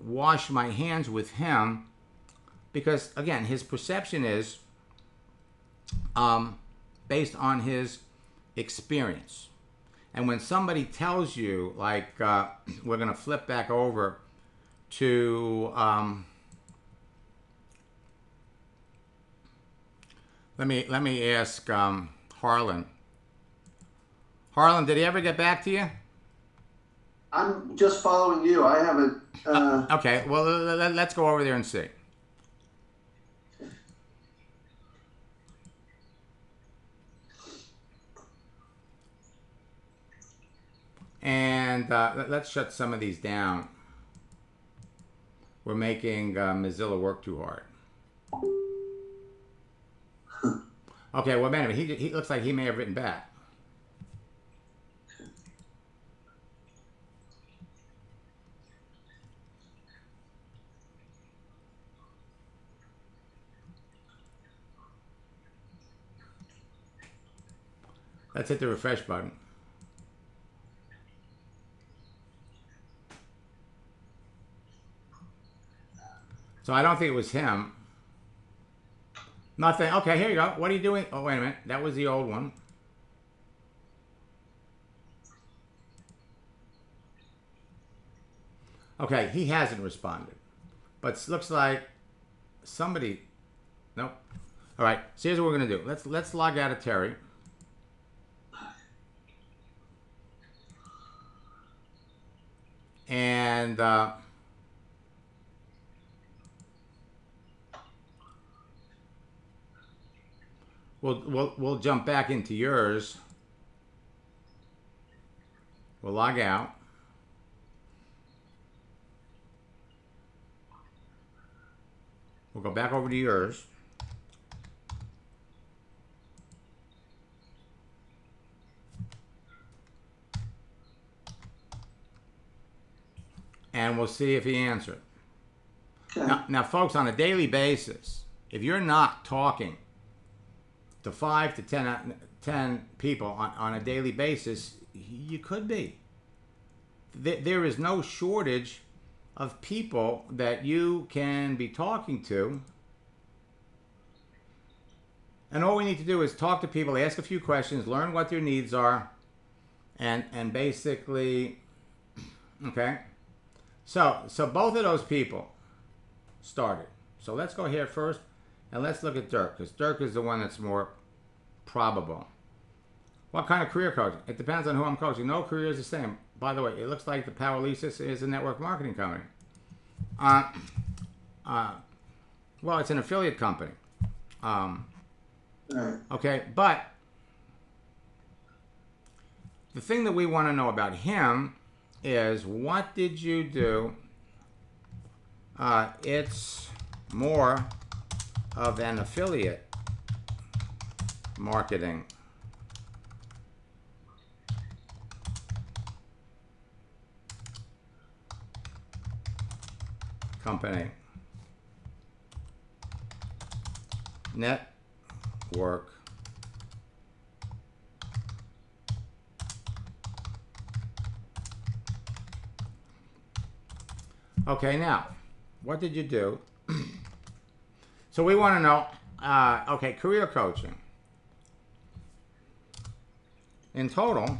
wash my hands with him because, again, his perception is based on his experience. And when somebody tells you, like, we're going to flip back over to, let me ask Harlan. Harlan, did he ever get back to you? I'm just following you. I haven't. Okay, well, let's go over there and see. And And let's shut some of these down. We're making Mozilla work too hard. Okay, well, man, he looks like he may have written back. Let's hit the refresh button. So I don't think it was him. Nothing. Okay, here you go. What are you doing? Oh, wait a minute. That was the old one. Okay, he hasn't responded. But it looks like somebody... Nope. All right, so here's what we're going to do. Let's log out of Terry. And... We'll jump back into yours. We'll log out. We'll go back over to yours. And we'll see if he answered. Okay. Now, folks, on a daily basis, if you're not talking to 5 to 10 people on a daily basis, you could be. There is no shortage of people that you can be talking to. And all we need to do is talk to people, ask a few questions, learn what their needs are, and basically, okay? So both of those people started. So let's go here first. And let's look at Dirk, because Dirk is the one that's more probable. What kind of career coaching? It depends on who I'm coaching. No career is the same. By the way, it looks like the Powerlisis is a network marketing company. Well, it's an affiliate company. Okay, but the thing that we want to know about him is, what did you do? It's more of an affiliate marketing company. Network Okay, now, what did you do? So we want to know, okay, career coaching. In total,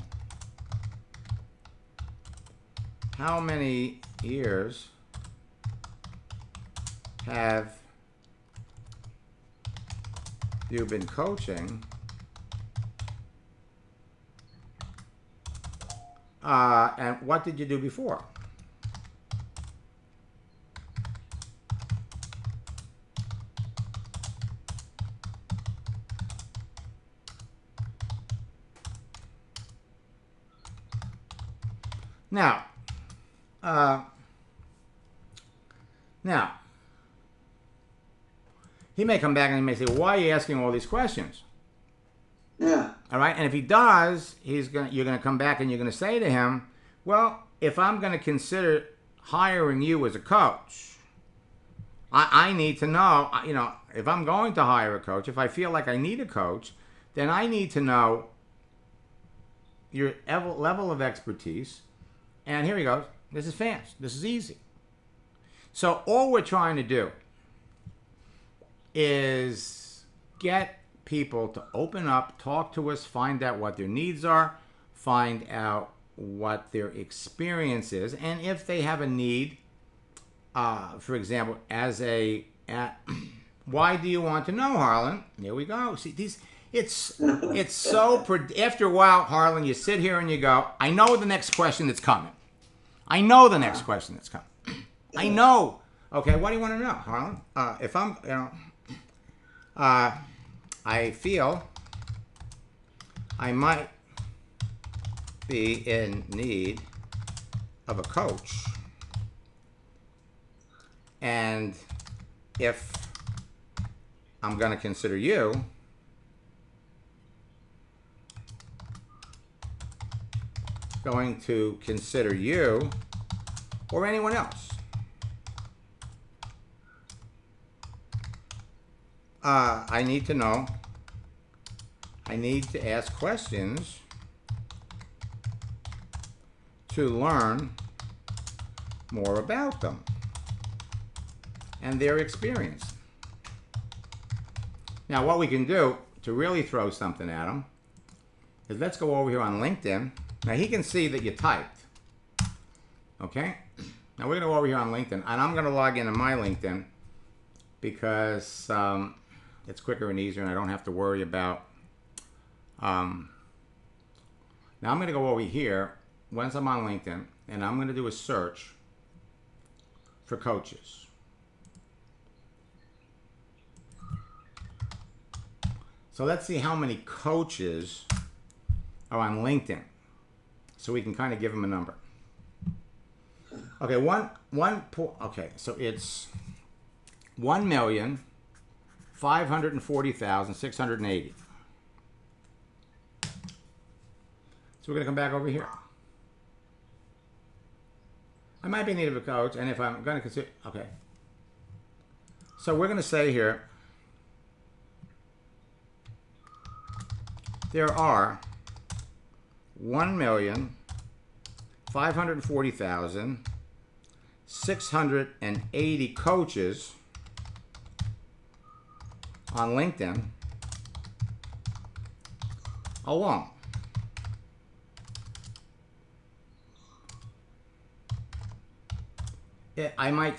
how many years have you been coaching? And what did you do before? Now, he may come back and he may say, why are you asking all these questions? Yeah. All right, and if he does, you're going to come back and you're going to say to him, well, if I'm going to consider hiring you as a coach, I need to know, if I'm going to hire a coach, if I feel like I need a coach, then I need to know your level of expertise. And here he goes. This is fast. This is easy. So all we're trying to do is get people to open up, talk to us, find out what their needs are, find out what their experience is, and if they have a need, for example, why do you want to know, Harlan? Here we go. See, it's so, after a while, Harlan, you sit here and you go, I know the next question that's coming. I know the next question that's coming. I know. Okay, what do you want to know, Harlan? If I'm, I feel I might be in need of a coach, and if I'm going to consider you or anyone else, I need to know. I need to ask questions to learn more about them and their experience. Now, what we can do to really throw something at them is let's go over here on LinkedIn. Now, he can see that you typed. Okay? Now, we're going to go over here on LinkedIn, and I'm going to log into my LinkedIn because it's quicker and easier, and I don't have to worry about... now, I'm going to go over here once I'm on LinkedIn, and I'm going to do a search for coaches. So let's see how many coaches are on LinkedIn, so we can kind of give them a number. Okay, okay, so it's 1,540,680. So we're going to come back over here. I might be in need of a coach, and if I'm going to consider, okay. So we're going to say here, there are 1,540,680 coaches on LinkedIn alone. I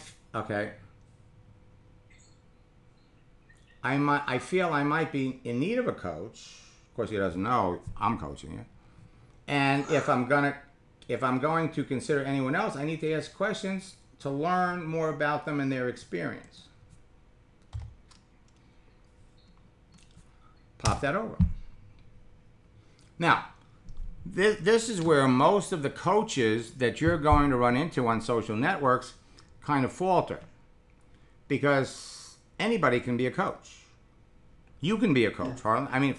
feel I might be in need of a coach. Of course, he doesn't know I'm coaching you. And if I'm going to consider anyone else, I need to ask questions to learn more about them and their experience. Pop that over. Now, this is where most of the coaches that you're going to run into on social networks kind of falter. Because anybody can be a coach. You can be a coach, Harlan. I mean,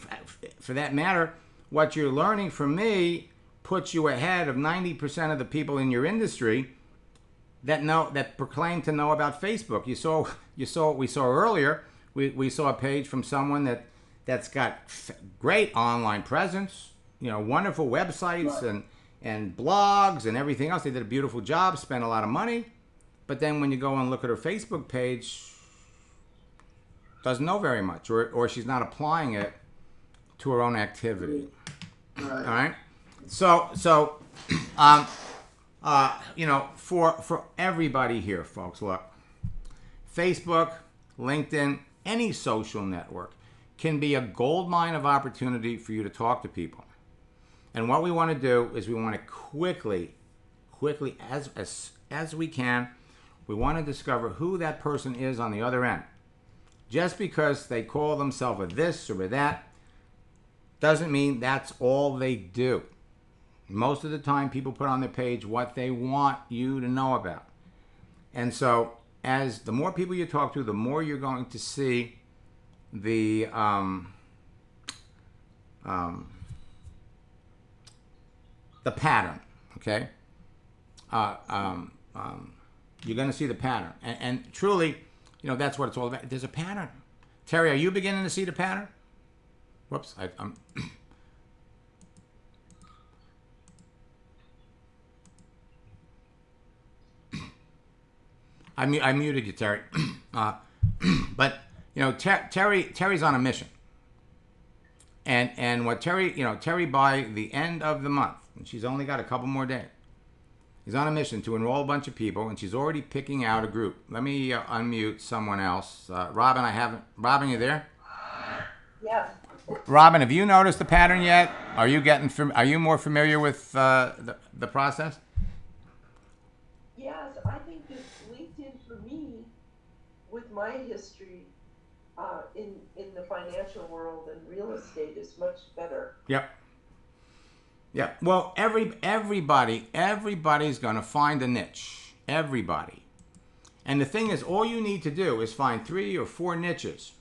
for that matter, what you're learning from me puts you ahead of 90% of the people in your industry that proclaim to know about Facebook. You saw what we saw earlier. We saw a page from someone that's got great online presence, wonderful websites and blogs and everything else. They did a beautiful job, spent a lot of money. But then when you go and look at her Facebook page, doesn't know very much, or she's not applying it to her own activity. Right. All right. So for everybody here, folks, look, Facebook, LinkedIn, any social network can be a goldmine of opportunity for you to talk to people. And what we want to do is we want to quickly as we can, we want to discover who that person is on the other end. Just because they call themselves a this or a that doesn't mean that's all they do. Most of the time, people put on their page what they want you to know about. And so, as the more people you talk to, the more you're going to see the pattern. Okay, you're going to see the pattern, and truly, that's what it's all about. There's a pattern. Terry, are you beginning to see the pattern? Whoops, I'm. I muted you, Terry. But Terry's on a mission, and what Terry by the end of the month, and she's only got a couple more days. He's on a mission to enroll a bunch of people, and she's already picking out a group. Let me unmute someone else. Robin, Robin, you there? Yes. Robin, have you noticed the pattern yet? Are you more familiar with the process? Yes, I think that LinkedIn for me, with my history in the financial world and real estate, is much better. Yep. Yeah. Well, everybody's going to find a niche. Everybody. And the thing is, all you need to do is find 3 or 4 niches,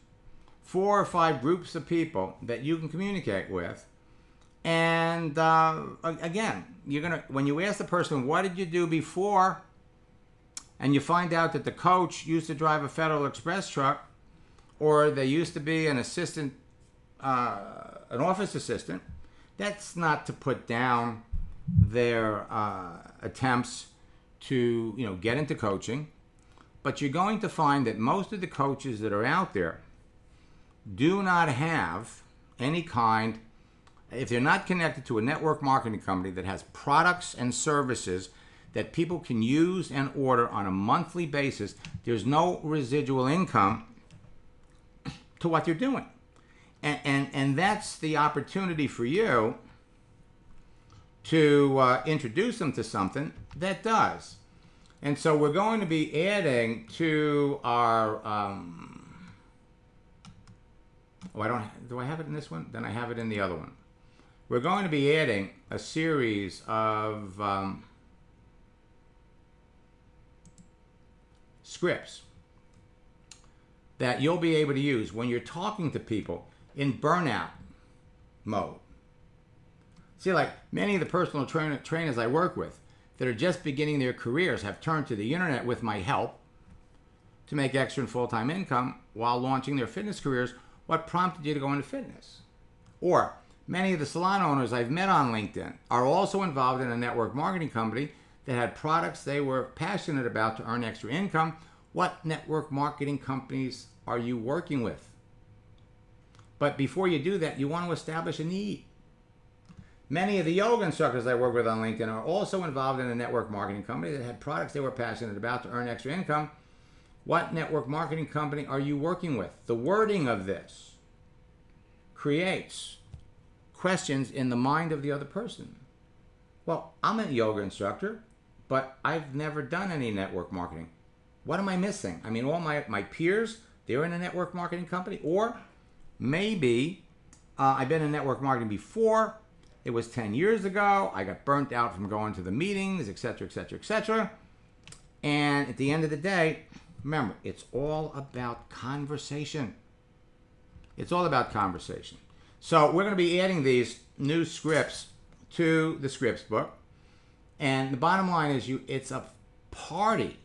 4 or 5 groups of people that you can communicate with. And again, when you ask the person, what did you do before? And you find out that the coach used to drive a Federal Express truck, or they used to be an assistant, an office assistant. That's not to put down their attempts to, get into coaching. But you're going to find that most of the coaches that are out there do not have any kind, if they're not connected to a network marketing company that has products and services that people can use and order on a monthly basis, there's no residual income to what you're doing. And that's the opportunity for you to introduce them to something that does. And so we're going to be adding to our, do I have it in this one? Then I have it in the other one. We're going to be adding a series of scripts that you'll be able to use when you're talking to people in burnout mode. See, like many of the personal trainers I work with that are just beginning their careers have turned to the internet with my help to make extra and full-time income while launching their fitness careers. What prompted you to go into fitness? Or many of the salon owners I've met on LinkedIn are also involved in a network marketing company that had products they were passionate about to earn extra income. What network marketing companies are you working with? But before you do that, you want to establish a need. Many of the yoga instructors I work with on LinkedIn are also involved in a network marketing company that had products they were passionate about to earn extra income. What network marketing company are you working with? The wording of this creates questions in the mind of the other person. Well, I'm a yoga instructor, but I've never done any network marketing. What am I missing? I mean, all my peers, they're in a network marketing company. Or maybe I've been in network marketing before. It was 10 years ago. I got burnt out from going to the meetings, etc., etc., etc. And at the end of the day, remember, it's all about conversation. It's all about conversation. So we're going to be adding these new scripts to the scripts book. And the bottom line is it's a party.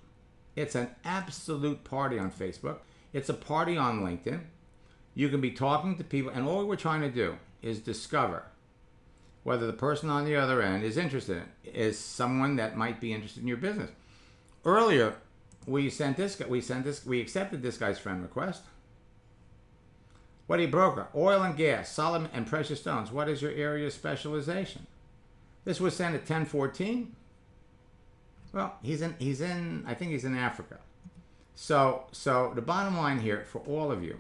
It's an absolute party on Facebook. It's a party on LinkedIn. You can be talking to people, and all we're trying to do is discover whether the person on the other end is interested, is someone that might be interested in your business. Earlier, we accepted this guy's friend request. What are you broker? Oil and gas, solid and precious stones. What is your area of specialization? This was sent at 10:14. Well, I think he's in Africa. So the bottom line here for all of you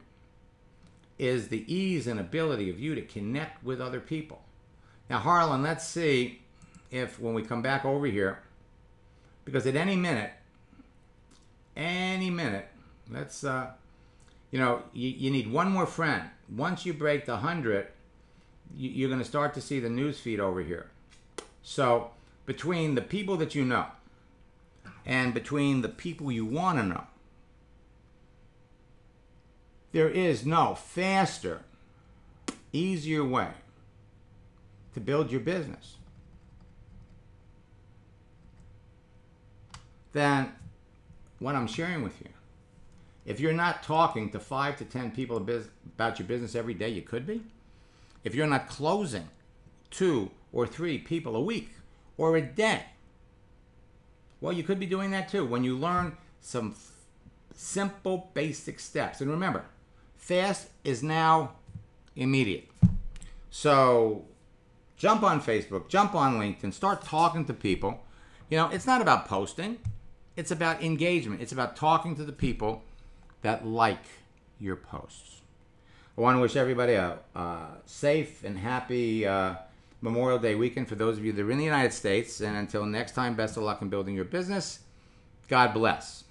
is the ease and ability of you to connect with other people. Now, Harlan, let's see if when we come back over here, because at any minute, let's, you need one more friend. Once you break the 100, you're going to start to see the news feed over here. So between the people that you know and between the people you want to know, there is no faster, easier way to build your business than what I'm sharing with you. If you're not talking to 5 to 10 people about your business every day, you could be. If you're not closing 2 or 3 people a week or a day, well, you could be doing that too when you learn some simple basic steps. And remember, fast is now immediate. So jump on Facebook, jump on LinkedIn, start talking to people. It's not about posting. It's about engagement. It's about talking to the people that like your posts. I want to wish everybody a safe and happy Memorial Day weekend for those of you that are in the United States. And until next time, best of luck in building your business. God bless.